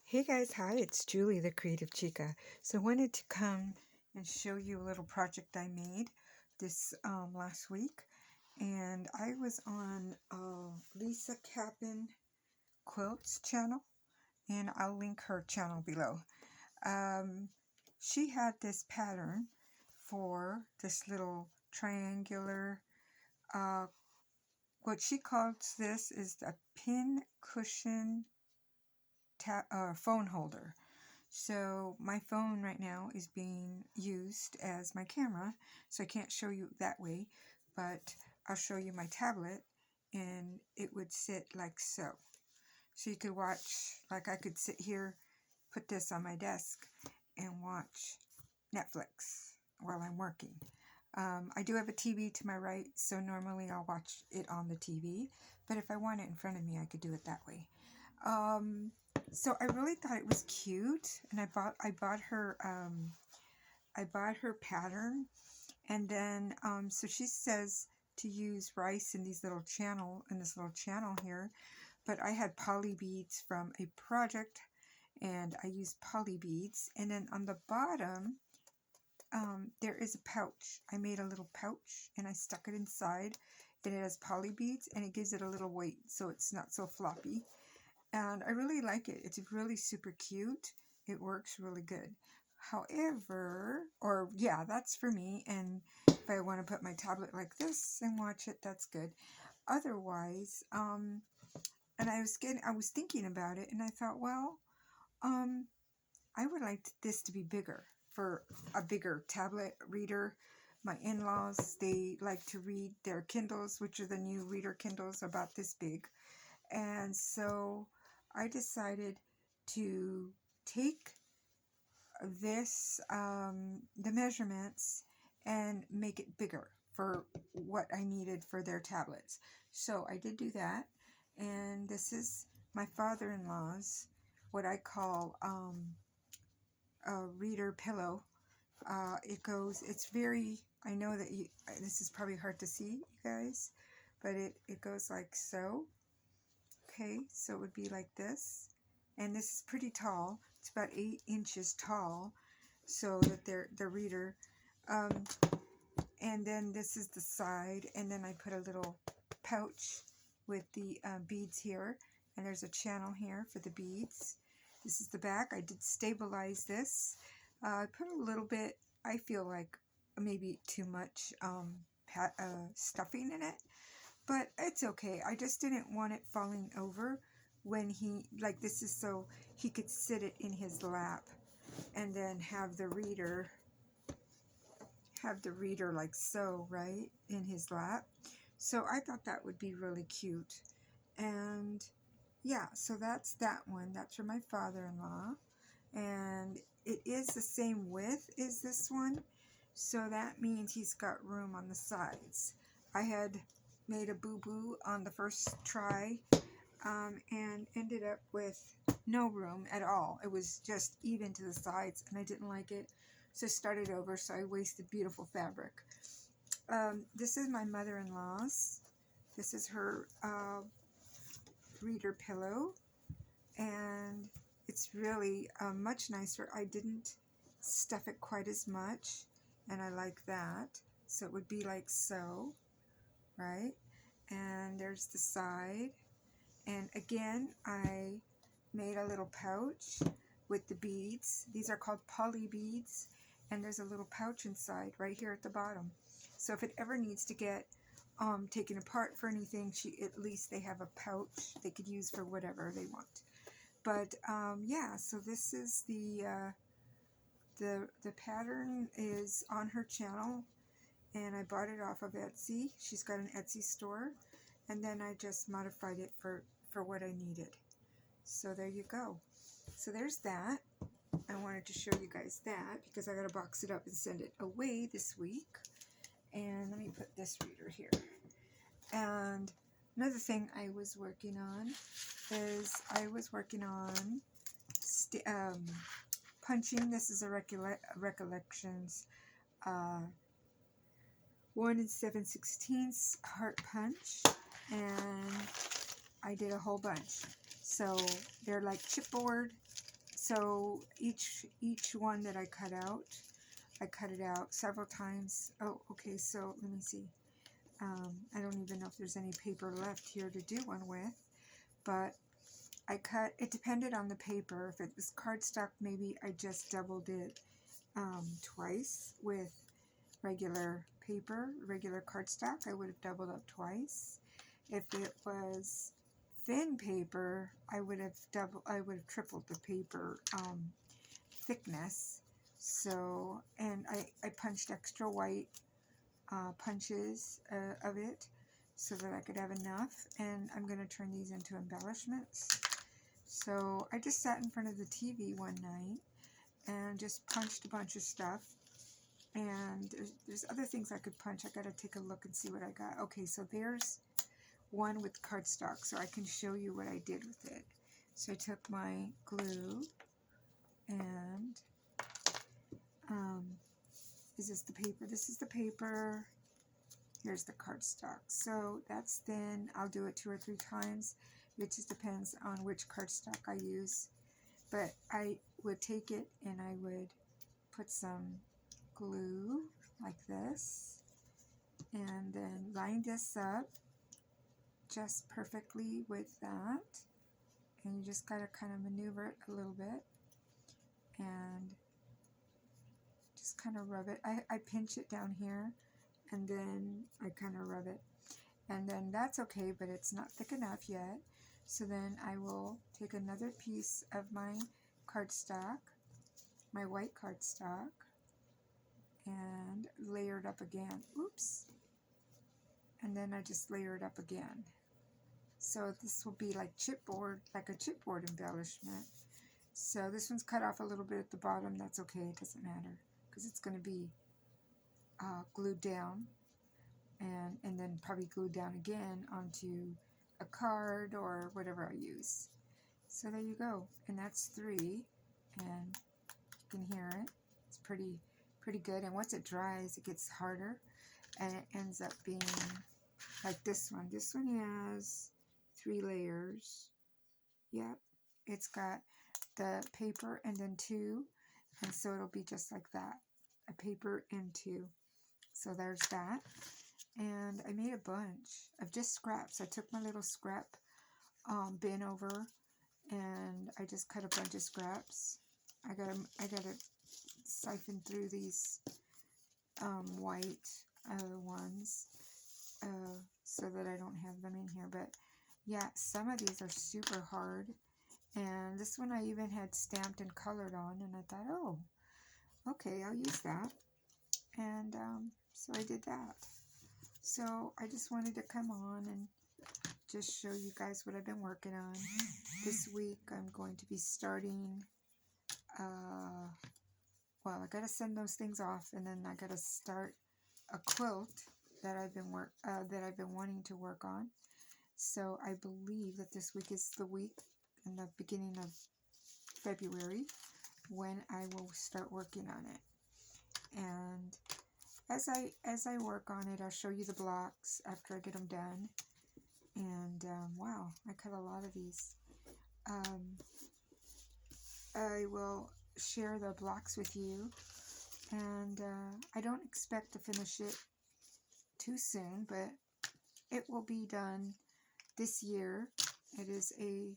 Hey guys, hi, it's Julie, the Creative Chica. So I wanted to come and show you a little project I made this last week. And I was on Lisa Capin Quilt's channel, and I'll link her channel below. She had this pattern for this little triangular, what she calls this is a pin cushion phone holder. So my phone right now is being used as my camera, so I can't show you that way, but I'll show you my tablet, and it would sit like so. So you could watch, like I could sit here, put this on my desk, and watch Netflix while I'm working. I do have a TV to my right, so normally I'll watch it on the TV, but if I want it in front of me, I could do it that way. So I really thought it was cute, and I bought her pattern, and then so she says to use rice in this little channel here, but I had poly beads from a project, and I used poly beads, and then on the bottom there is a pouch. I made a little pouch and I stuck it inside, and it has poly beads, and it gives it a little weight so it's not so floppy. And I really like it. It's really super cute. It works really good. However, that's for me. And if I want to put my tablet like this and watch it, that's good. Otherwise, and I was thinking about it, and I thought, well, I would like this to be bigger, for a bigger tablet reader. My in-laws, they like to read their Kindles, which are the new reader Kindles, about this big. And so I decided to take this, the measurements, and make it bigger for what I needed for their tablets. So I did do that, and this is my father-in-law's, what I call a reader pillow. It's very, I know that this is probably hard to see, you guys, but it goes like so. Okay, so it would be like this, and this is pretty tall. It's about 8 inches tall, so that the reader, and then this is the side, and then I put a little pouch with the beads here, and there's a channel here for the beads. This is the back. I did stabilize this. I put a little bit, I feel like maybe too much stuffing in it, but it's okay. I just didn't want it falling over when this is so he could sit it in his lap, and then have the reader like so, right, in his lap. So I thought that would be really cute. And yeah, so that's that one. That's for my father-in-law. And it is the same width as this one, so that means he's got room on the sides. I had made a boo-boo on the first try, and ended up with no room at all. It was just even to the sides, and I didn't like it, so I started over, so I wasted beautiful fabric. This is my mother-in-law's. This is her reader pillow, and it's really much nicer. I didn't stuff it quite as much, and I like that. So it would be like so, right? And there's the side, and again I made a little pouch with the beads. These are called poly beads, and there's a little pouch inside right here at the bottom. So if it ever needs to get taken apart for anything, at least they have a pouch they could use for whatever they want. But yeah, so this is the pattern is on her channel, and I bought it off of Etsy. She's got an Etsy store, and then I just modified it for what I needed. So there you go. So there's that. I wanted to show you guys that because I got to box it up and send it away this week. And let me put this reader here. And another thing I was working on is punching. This is a Recollections 1 7/16 heart punch, and I did a whole bunch. So they're like chipboard So each one that I cut it out several times. Oh, okay, so let me see. I don't even know if there's any paper left here to do one with, but it depended on the paper. If it was cardstock, maybe I just doubled it twice. With regular paper, regular cardstock, I would have doubled up twice. If it was thin paper, I would have tripled the paper thickness. So, and I punched extra white punches of it so that I could have enough, and I'm going to turn these into embellishments. So I just sat in front of the TV one night and just punched a bunch of stuff, and there's other things I could punch. I got to take a look and see what I got. Okay, so there's one with cardstock, so I can show you what I did with it. So I took my glue and is this the paper? This is the paper. Here's the cardstock. So that's thin. I'll do it 2 or 3 times. It just depends on which cardstock I use. But I would take it and I would put some glue like this and then line this up just perfectly with that. And you just gotta kind of maneuver it a little bit and just kind of rub it. I pinch it down here and then I kind of rub it. And then that's okay, but it's not thick enough yet. So then I will take another piece of my cardstock, my white cardstock, and layer it up again. Oops. And then I just layer it up again. So this will be like chipboard, like a chipboard embellishment. So this one's cut off a little bit at the bottom. That's okay, it doesn't matter, because it's going to be glued down and then probably glued down again onto a card or whatever I use. So there you go, and that's 3, and you can hear it. It's pretty good, and once it dries, it gets harder, and it ends up being like this one. This one has 3 layers. Yep, it's got the paper and then 2, and so it'll be just like that, a paper and 2. So there's that. And I made a bunch of just scraps. I took my little scrap bin over and I just cut a bunch of scraps. I gotta siphon through these white ones so that I don't have them in here. But yeah, some of these are super hard, and this one I even had stamped and colored on, and I thought, oh, okay, I'll use that. And so I did that. So I just wanted to come on and just show you guys what I've been working on. This week I'm going to be starting, well, I gotta send those things off, and then I gotta start a quilt that I've been wanting to work on. So I believe that this week is the week in the beginning of February when I will start working on it. And as I work on it, I'll show you the blocks after I get them done. And wow, I cut a lot of these. I will share the blocks with you, and I don't expect to finish it too soon, but it will be done this year. It is a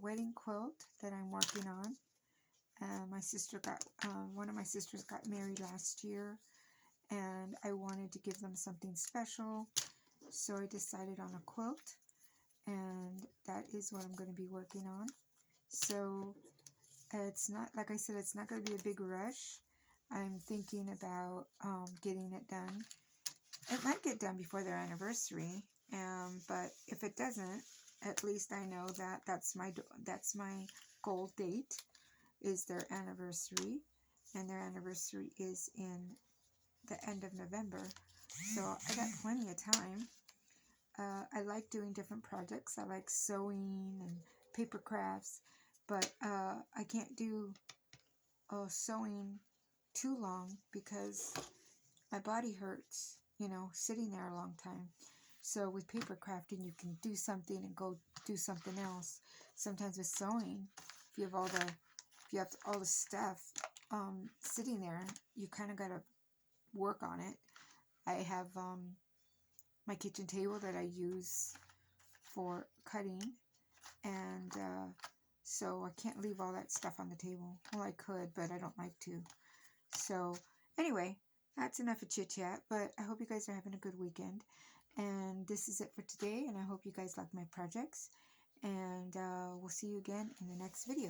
wedding quilt that I'm working on. One of my sisters got married last year, and I wanted to give them something special, so I decided on a quilt, and that is what I'm going to be working on. So it's not, like I said, it's not going to be a big rush. I'm thinking about getting it done. It might get done before their anniversary, but if it doesn't, at least I know that that's my goal date, is their anniversary, and their anniversary is in the end of November, so I got plenty of time. I like doing different projects. I like sewing and paper crafts, but I can't do sewing too long because my body hurts, sitting there a long time. So with paper crafting, you can do something and go do something else. Sometimes with sewing, if you have all the if you have all the stuff sitting there, you kind of got to work on it. I have my kitchen table that I use for cutting, and so I can't leave all that stuff on the table. Well, I could, but I don't like to. So anyway, that's enough of chit-chat, but I hope you guys are having a good weekend. And this is it for today, and I hope you guys like my projects. And we'll see you again in the next video.